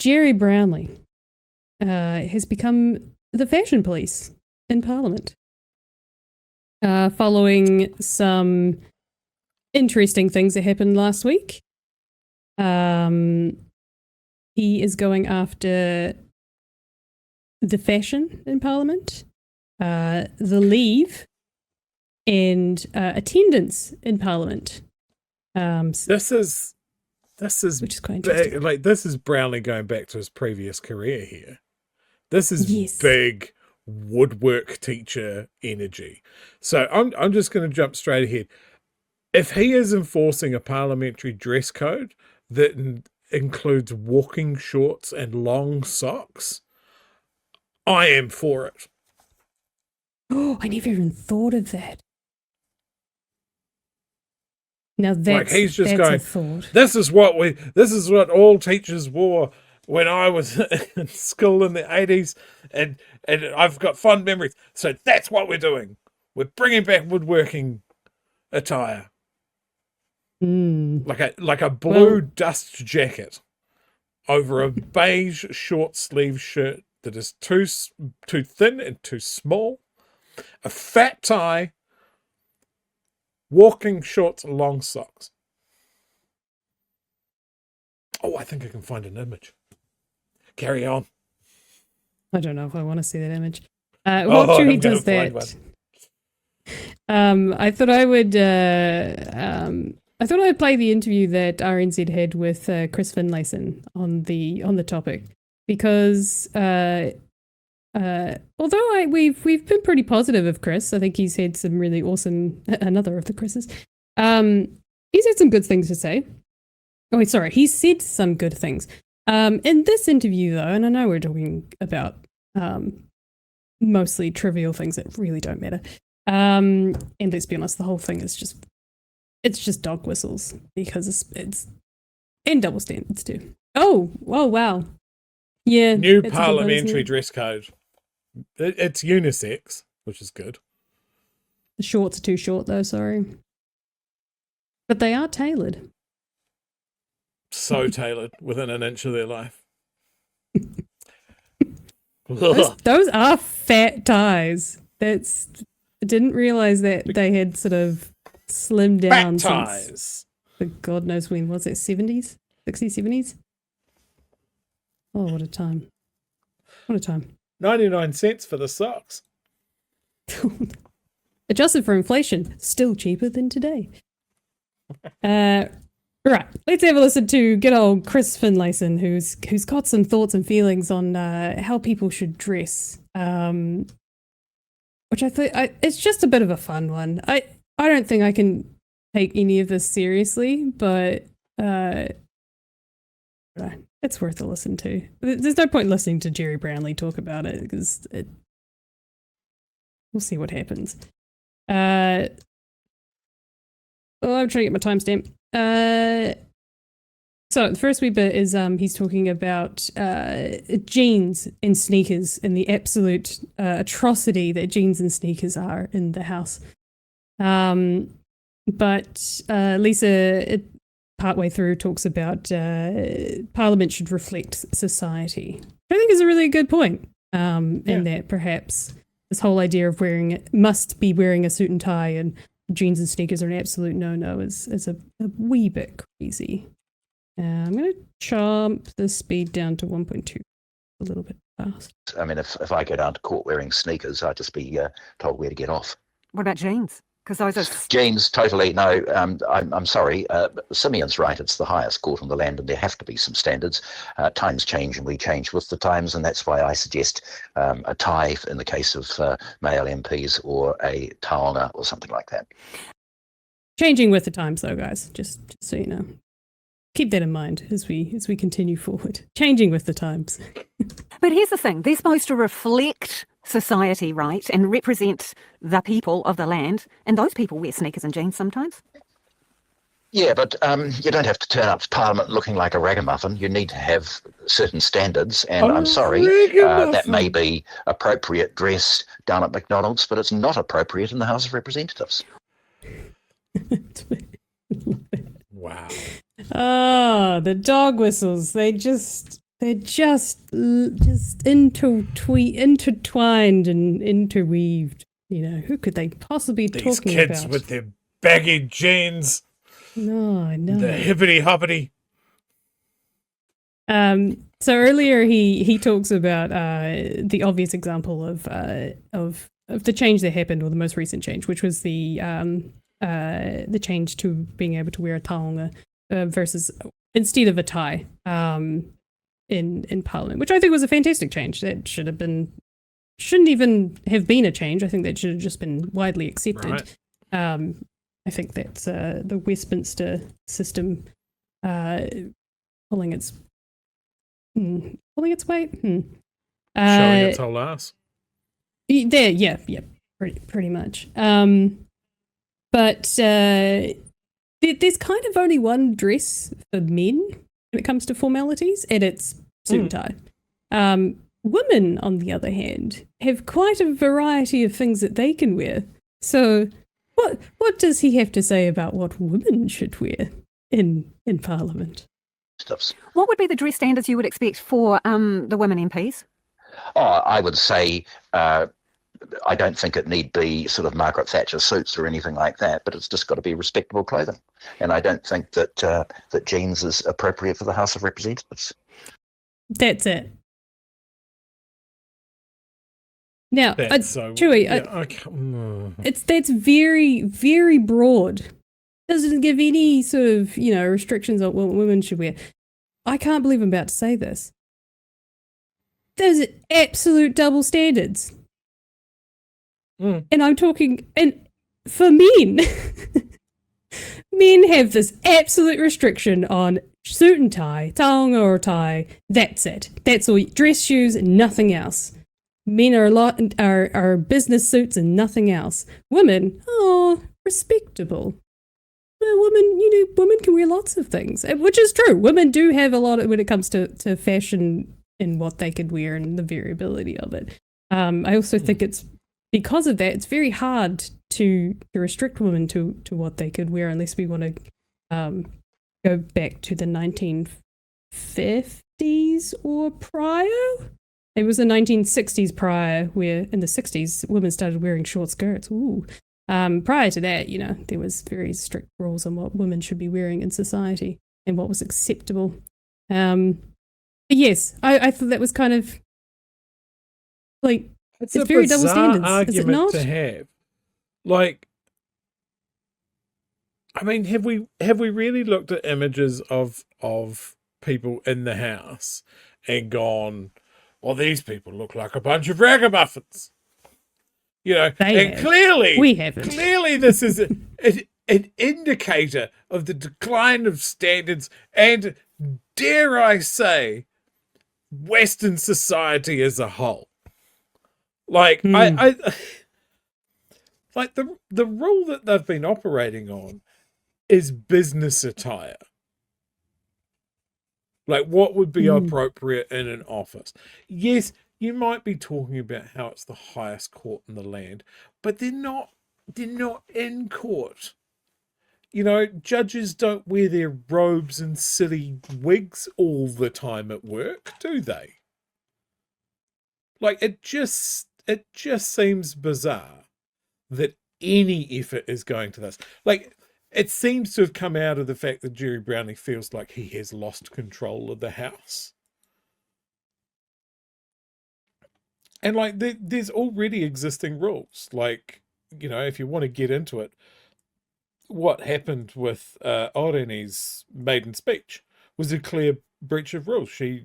Gerry Brownlee has become the fashion police in Parliament, following some interesting things that happened last week. He is going after the fashion in Parliament, the leave, and attendance in Parliament. This is which is quite interesting. this is Brownlee going back to his previous career here. This is Yes. big woodwork teacher energy. So I'm just going to jump straight ahead. If he is enforcing a parliamentary dress code that includes walking shorts and long socks, I am for it. Oh, I never even thought of that. Now that's, he's just that's going, a thought. This is what all teachers wore when I was in school in the 80s, and I've got fond memories. So that's what we're doing. We're bringing back woodworking attire. Like a blue dust jacket over a beige short sleeve shirt that is too thin and too small, a fat tie, walking shorts, long socks. Oh, I think I can find an image. Carry on. I don't know if I want to see that image. While Chewie does that, I thought I would. I thought I'd play the interview that RNZ had with Chris Finlayson on the topic, because although we've been pretty positive of Chris, I think he's had some really awesome. Another of the Chris's. He's had some good things to say. Oh, wait, sorry. He said some good things. In this interview, though, and I know we're talking about mostly trivial things that really don't matter. And let's be honest, the whole thing is just dog whistles, because it's and double standards too. Oh, wow. Yeah. New parliamentary dress code. It's unisex, which is good. The shorts are too short, though, sorry. But they are tailored. So tailored, within an inch of their life. Those are fat ties. I didn't realize that they had sort of slimmed down fat ties. Since the God knows when. Was it 70s? 60s, 70s? Oh, what a time. 99 cents for the socks. Adjusted for inflation, still cheaper than today. Right, let's have a listen to good old Chris Finlayson, who's got some thoughts and feelings on how people should dress. Which I think it's just a bit of a fun one. I don't think I can take any of this seriously, but it's worth a listen to. There's no point listening to Gerry Brownlee talk about it, because we'll see what happens. I'm trying to get my timestamp. So the first wee bit is he's talking about jeans and sneakers and the absolute atrocity that jeans and sneakers are in the house. But Lisa, partway through, talks about Parliament should reflect society. I think is a really good point. And that perhaps this whole idea of must be wearing a suit and tie and jeans and sneakers are an absolute no-no is a wee bit crazy. I'm going to chomp the speed down to 1.2 a little bit fast. I mean, if I go down to court wearing sneakers, I'd just be told where to get off. What about jeans? Because those are... Jeans, totally, no. I'm sorry. Simeon's right. It's the highest court on the land, and there have to be some standards. Times change, and we change with the times, and that's why I suggest a tie in the case of male MPs, or a taonga or something like that. Changing with the times, though, guys. Just so you know. Keep that in mind as we continue forward. Changing with the times. But here's the thing. They're supposed to reflect society, right, and represent the people of the land, and those people wear sneakers and jeans sometimes. Yeah, but you don't have to turn up to Parliament looking like a ragamuffin. You need to have certain standards, and I'm sorry, that may be appropriate dress down at McDonald's, but it's not appropriate in the House of Representatives. Wow. Oh, the dog whistles. They just They're just intertwined and interweaved. You know, who could they possibly be These talking kids about? with their baggy jeans, No, I know. the hippity hoppity. So earlier he talks about the obvious example of the change that happened, or the most recent change, which was the change to being able to wear a taonga versus instead of a tie in Parliament, which I think was a fantastic change. That shouldn't even have been a change. I think that should have just been widely accepted. Right. I think that's the Westminster system pulling its weight. Showing its whole ass. Yeah, pretty much. But there's kind of only one dress for men when it comes to formalities, and it's suit and tie. Women, on the other hand, have quite a variety of things that they can wear. So what does he have to say about what women should wear in Parliament? What would be the dress standards you would expect for the women MPs? I would say I don't think it need be sort of Margaret Thatcher suits or anything like that, but it's just got to be respectable clothing. And I don't think that that jeans is appropriate for the House of Representatives. That's it. Now, Chewie, that's very, very broad. Doesn't give any sort of, restrictions on what women should wear. I can't believe I'm about to say this. Those are absolute double standards. And I'm talking, and for men, men have this absolute restriction on suit and tie, taonga or tie. That's it. That's all. Dress shoes, nothing else. Men are business suits and nothing else. Women, respectable. Women can wear lots of things, which is true. Women do have a lot when it comes to fashion and what they could wear and the variability of it. I also think it's because of that, it's very hard to restrict women to what they could wear unless we want to go back to the 1950s or prior. It was the 1960s prior, where in the 60s women started wearing short skirts. Ooh. Prior to that, there was very strict rules on what women should be wearing in society and what was acceptable. But yes, I thought that was kind of like it's very double standards. Is it not? To have, like, I mean, have we really looked at images of people in the House and gone, well, these people look like a bunch of ragamuffins? Clearly, we haven't. Clearly, this is an indicator of the decline of standards and, dare I say, Western society as a whole. Like, I like the rule that they've been operating on is business attire. Like, what would be appropriate in an office? Yes, you might be talking about how it's the highest court in the land, but they're not in court. Judges don't wear their robes and silly wigs all the time at work, do they? Like, it just seems bizarre that any effort is going to this. Like, it seems to have come out of the fact that Gerry Browning feels like he has lost control of the House. And, like, there's already existing rules. Like, if you want to get into it, what happened with Orene's maiden speech was a clear breach of rules. She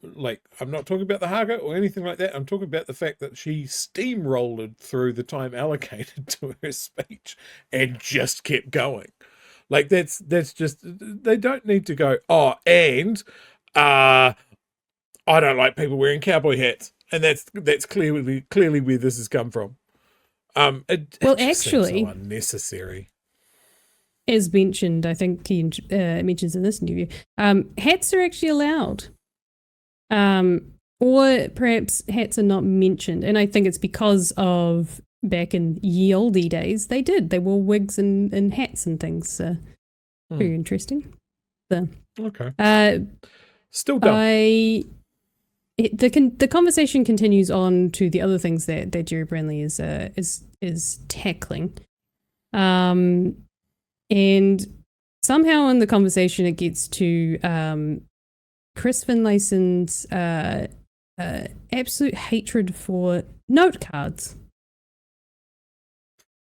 like, I'm not talking about the haka or anything like that. I'm talking about the fact that she steamrolled through the time allocated to her speech and just kept going. Like, that's just, they don't need to go, and I don't like people wearing cowboy hats. And that's clearly where this has come from. It actually, so unnecessary. As mentioned, I think he mentions in this interview, hats are actually allowed, or perhaps hats are not mentioned. And I think it's because of back in ye olde days, they wore wigs and hats and things. Very interesting. So, okay. Still dumb. The conversation continues on to the other things that Gerry Branley is tackling, and somehow in the conversation it gets to Chris Finlayson's absolute hatred for note cards,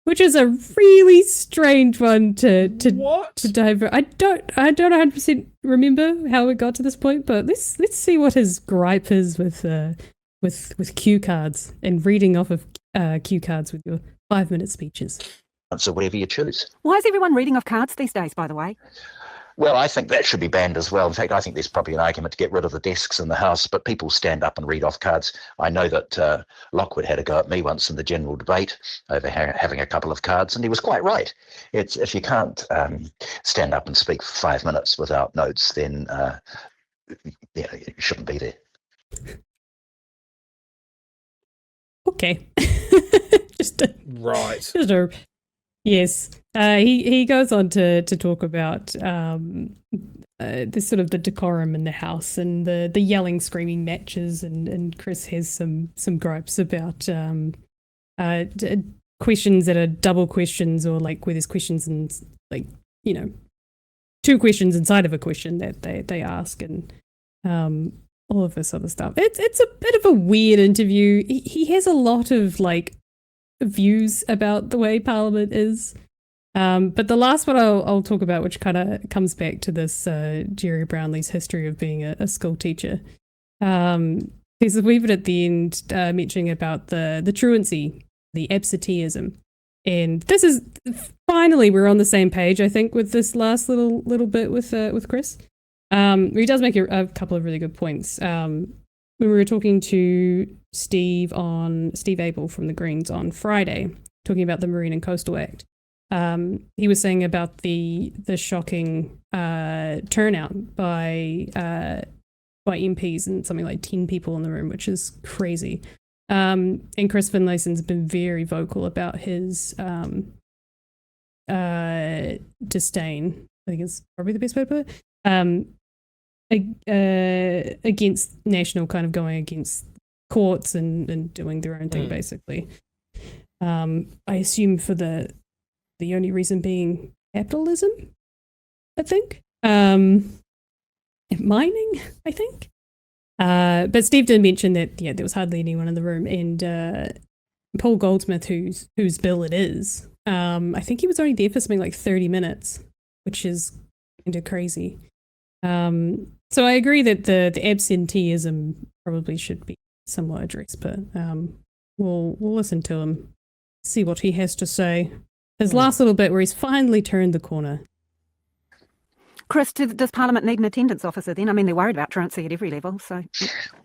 which is a really strange one to dive. I don't 100% remember how it got to this point, but let's see what his gripe is with cue cards and reading off of cue cards with your 5-minute speeches. So whatever you choose. Why is everyone reading off cards these days, by the way? Well, I think that should be banned as well. In fact, I think there's probably an argument to get rid of the desks in the House, but people stand up and read off cards. I know that Lockwood had a go at me once in the general debate over having a couple of cards, and he was quite right. It's if you can't stand up and speak for 5 minutes without notes, then you shouldn't be there. Okay. Right. Yes. He goes on to talk about this sort of the decorum in the House and the yelling, screaming matches, and Chris has some gripes about questions that are double questions, or like where there's questions and like, you know, two questions inside of a question that they ask, and all of this other stuff. It's a bit of a weird interview. He has a lot of like views about the way Parliament is. But the last one I'll talk about, which kind of comes back to this Gerry Brownlee's history of being a school teacher. There's a wee bit at the end mentioning about the truancy, the absenteeism. And this is finally we're on the same page, I think, with this last little bit with Chris. He does make a couple of really good points. When we were talking to Steve Abel from the Greens on Friday, talking about the Marine and Coastal Act, he was saying about the shocking turnout by MPs, and something like 10 people in the room, which is crazy. And Chris Finlayson's been very vocal about his disdain, I think is probably the best way to put it, against National kind of going against courts and doing their own thing, basically. I assume for the only reason being capitalism, I think. And mining, I think. But Steve did mention that, yeah, there was hardly anyone in the room, and Paul Goldsmith, whose bill it is, I think he was only there for something like 30 minutes, which is kind of crazy. So I agree that the absenteeism probably should be somewhat addressed, but we'll listen to him, see what he has to say. His last little bit where he's finally turned the corner. Chris, does Parliament need an attendance officer then? I mean, they're worried about truancy at every level, so...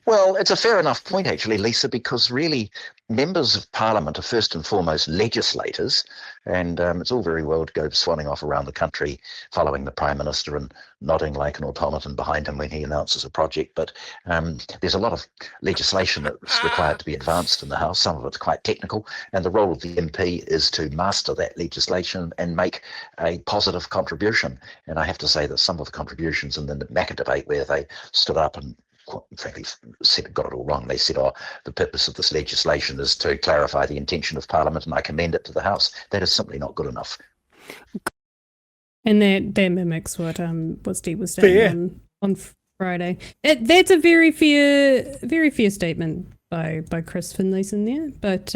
Well, it's a fair enough point, actually, Lisa, because really members of Parliament are first and foremost legislators, and it's all very well to go swanning off around the country following the Prime Minister and nodding like an automaton behind him when he announces a project, but there's a lot of legislation that's required to be advanced in the House. Some of it's quite technical, and the role of the MP is to master that legislation and make a positive contribution. And I have to say that some of the contributions in the Macca debate, where they stood up and frankly got it all wrong. They said, the purpose of this legislation is to clarify the intention of Parliament, and I commend it to the House. That is simply not good enough. And that mimics what Steve was saying on Friday. That's a very fair statement by Chris Finlayson there. But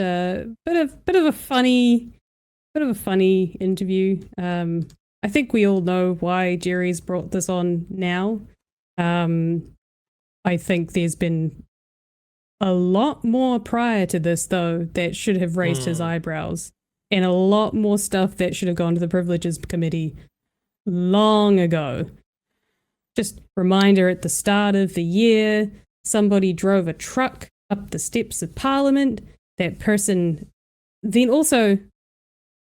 bit of a funny interview. I think we all know why Gerry's brought this on now. I think there's been a lot more prior to this, though, that should have raised his eyebrows, and a lot more stuff that should have gone to the Privileges Committee long ago. Just reminder, at the start of the year, somebody drove a truck up the steps of Parliament. That person then also,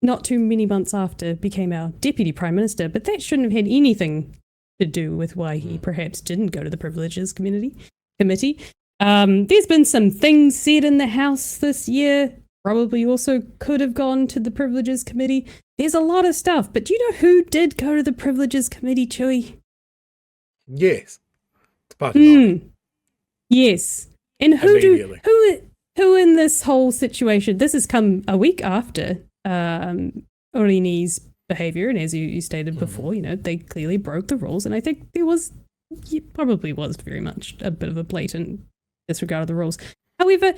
not too many months after, became our Deputy Prime Minister, but that shouldn't have had anything to do with why he perhaps didn't go to the Privileges Committee. There's been some things said in the House this year, probably also could have gone to the Privileges Committee. There's a lot of stuff, but do you know who did go to the Privileges Committee, Chewie? Yes. Party Māori. Yes. And Immediately. who in this whole situation, this has come a week after Orini's behaviour, and as you stated before, you know, they clearly broke the rules, and I think probably was very much a bit of a blatant disregard of the rules. However,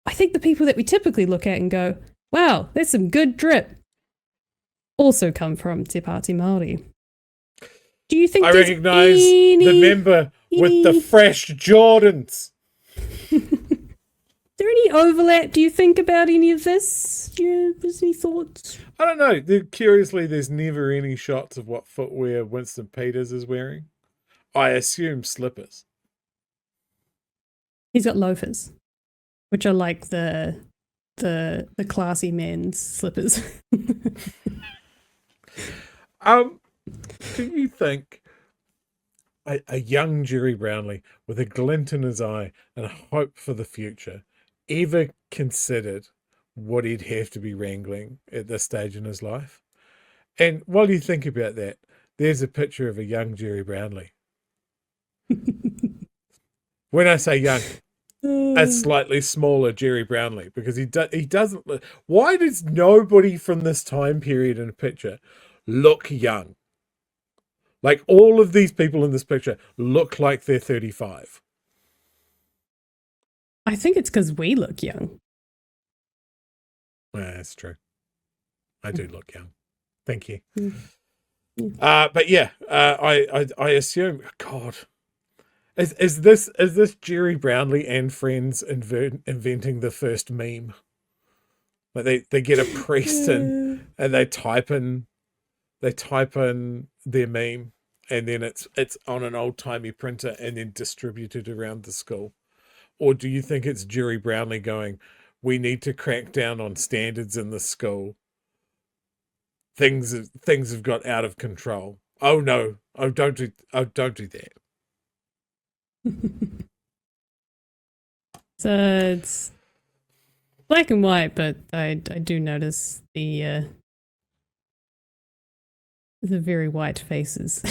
I think the people that we typically look at and go, wow, that's some good drip, also come from Te Pāti Māori. Do you think I recognise the member with the fresh Jordans? Is there any overlap, do you think, about any of this? Do you have any thoughts? I don't know. Curiously, there's never any shots of what footwear Winston Peters is wearing. I assume slippers. He's got loafers, which are like the classy man's slippers. Do you think a young Gerry Brownlee with a glint in his eye and a hope for the future ever considered what he'd have to be wrangling at this stage in his life? And while you think about that, there's a picture of a young Gerry Brownlee. When I say young, a slightly smaller Gerry Brownlee, because he doesn't. Why does nobody from this time period in a picture look young? Like, all of these people in this picture look like they're 35. I think it's because we look young. Yeah, that's true. I do look young. Thank you. Yeah. But yeah, I assume, God, is this Gerry Brownlee and friends inventing the first meme? Like they get a priest and they type in their meme, and then it's on an old timey printer and then distributed around the school. Or do you think it's Gerry Brownlee going, we need to crack down on standards in the school? Things have got out of control. Oh no! Don't do that. So it's black and white, but I do notice the very white faces.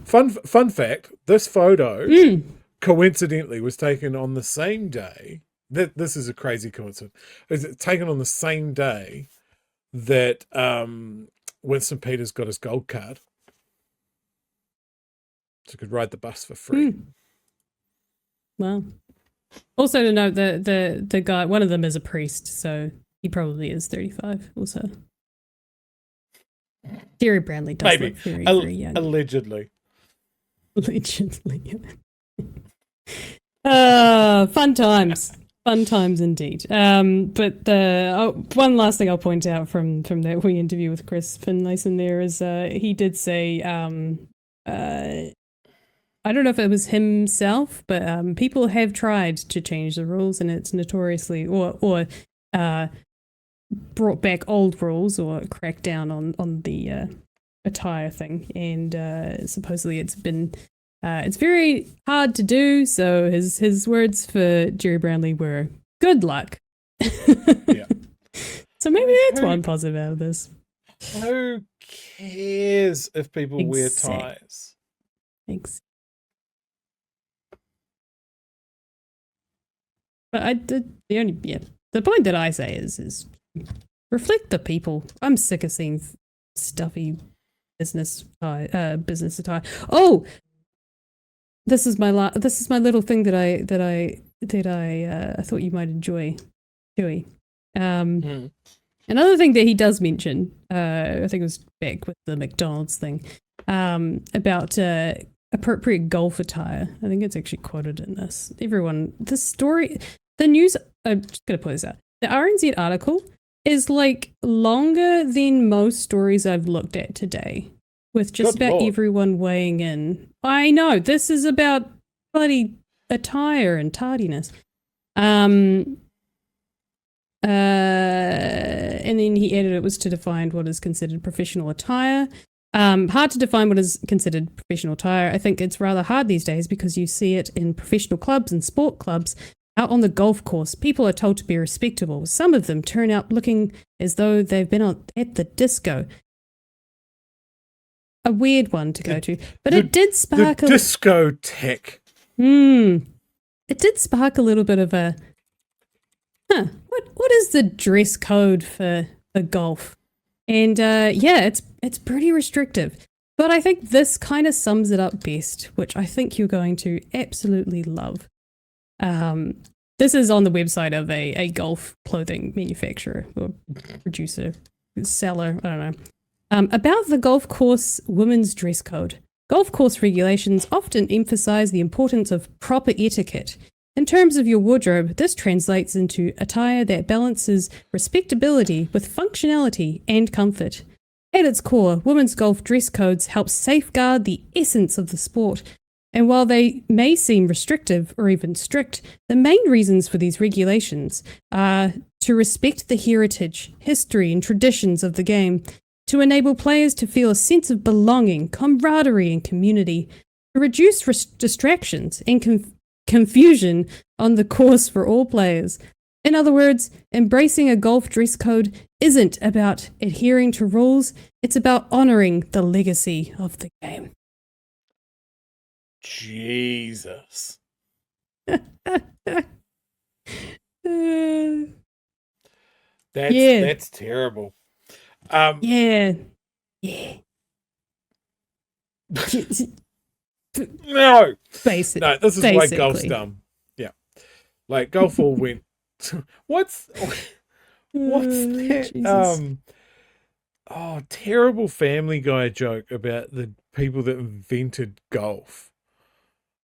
Fun fact: this photo coincidentally was taken on the same day. This is a crazy coincidence. It's taken on the same day that Winston Peters got his gold card, so he could ride the bus for free. Wow. Also to note, the guy, one of them is a priest, so he probably is 35 also. Gerry Brownlee does look very, very young. Allegedly. Allegedly. Fun times. Fun times indeed. But one last thing I'll point out from that wee interview with Chris Finlayson there is he did say, I don't know if it was himself, but people have tried to change the rules, and it's notoriously or brought back old rules or cracked down on the attire thing, and supposedly it's been it's very hard to do. So his words for Gerry Brownlee were good luck. Yeah. So maybe that's one positive out of this. Who cares if people wear ties? Thanks. But the point that I say is reflect the people. I'm sick of seeing stuffy business attire. Oh, this is my little thing that I thought you might enjoy, Chewie. Another thing that he does mention, I think it was back with the McDonald's thing, about appropriate golf attire. I think it's actually quoted in this. The news, I'm just going to put this out. The RNZ article is like longer than most stories I've looked at today, with just about everyone weighing in. I know, this is about bloody attire and tardiness. And then he added it was to define what is considered professional attire. Hard to define what is considered professional attire. I think it's rather hard these days because you see it in professional clubs and sport clubs. Out on the golf course, people are told to be respectable. Some of them turn out looking as though they've been at the disco. a weird one to go to, but it did spark the discotheque. It did spark a little bit of a, what is the dress code for golf? And yeah, it's pretty restrictive. But I think this kind of sums it up best, which I think you're going to absolutely love. This is on the website of a golf clothing manufacturer or producer, seller, I don't know. About the golf course women's dress code. Golf course regulations often emphasize the importance of proper etiquette. In terms of your wardrobe, this translates into attire that balances respectability with functionality and comfort. At its core, women's golf dress codes help safeguard the essence of the sport. And while they may seem restrictive or even strict, the main reasons for these regulations are to respect the heritage, history, and traditions of the game, to enable players to feel a sense of belonging, camaraderie, and community, to reduce distractions and confusion on the course for all players. In other words, embracing a golf dress code isn't about adhering to rules, it's about honouring the legacy of the game. Jesus. That's terrible. Yeah. No. Basically. No, this is why golf's dumb. Yeah. Like golf all went what's that? Jesus. Terrible Family Guy joke about the people that invented golf.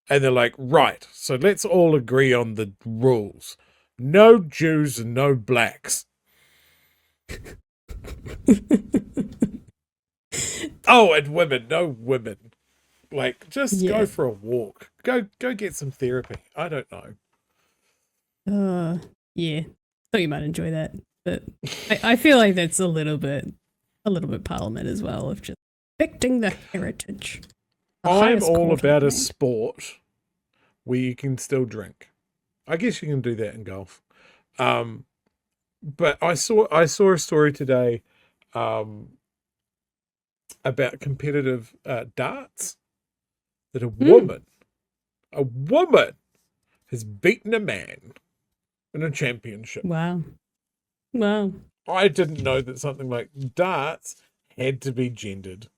And they're like, right, so let's all agree on the rules. No Jews and no blacks. And women, no women. Like, just go for a walk. Go get some therapy. I don't know. Yeah. Thought you might enjoy that. But I feel like that's a little bit Parliament as well, of just respecting the heritage. I'm all about a sport where you can still drink. I guess you can do that in golf. But I saw a story today about competitive darts, that a woman has beaten a man in a championship. Wow. I didn't know that something like darts had to be gendered.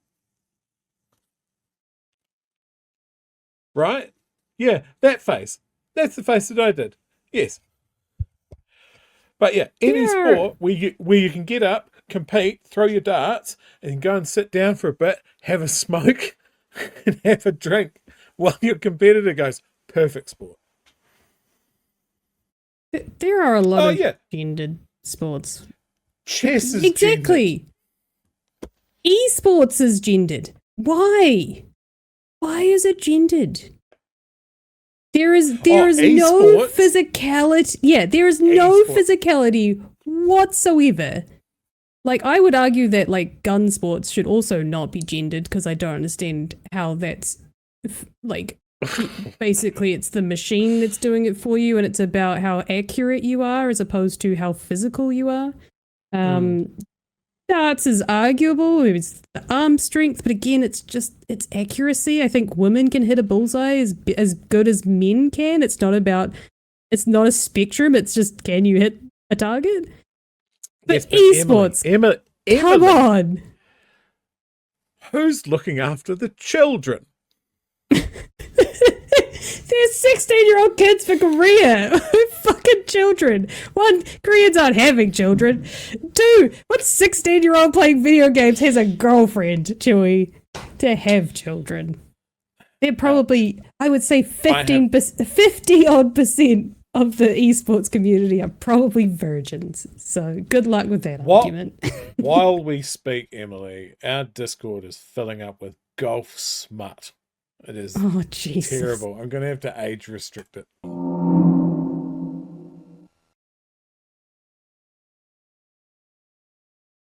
Right? Yeah, that face. That's the face that I did. Yes. But yeah, any sport where you can get up, compete, throw your darts, and go and sit down for a bit, have a smoke, and have a drink while your competitor goes, perfect sport. There are a lot of gendered sports. Chess is exactly. gendered. Esports is gendered. Why? Why is it gendered? There is no physicality. Yeah, there is no physicality whatsoever. Like, I would argue that like gun sports should also not be gendered, because I don't understand how that's like basically it's the machine that's doing it for you, and it's about how accurate you are as opposed to how physical you are. Darts is arguable. It's the arm strength, but again, it's accuracy. I think women can hit a bullseye as good as men can. It's not a spectrum. It's just, can you hit a target? But esports, Emily, come on. Who's looking after the children? There's 16-year-old kids for Korea. Fucking children. One, Koreans aren't having children. Two, what 16-year-old playing video games has a girlfriend, Chewie, to have children? They're probably, I would say 50-odd% of the esports community are probably virgins. So good luck with that argument. While we speak, Emily, our Discord is filling up with golf smut. It is terrible. I'm going to have to age restrict it.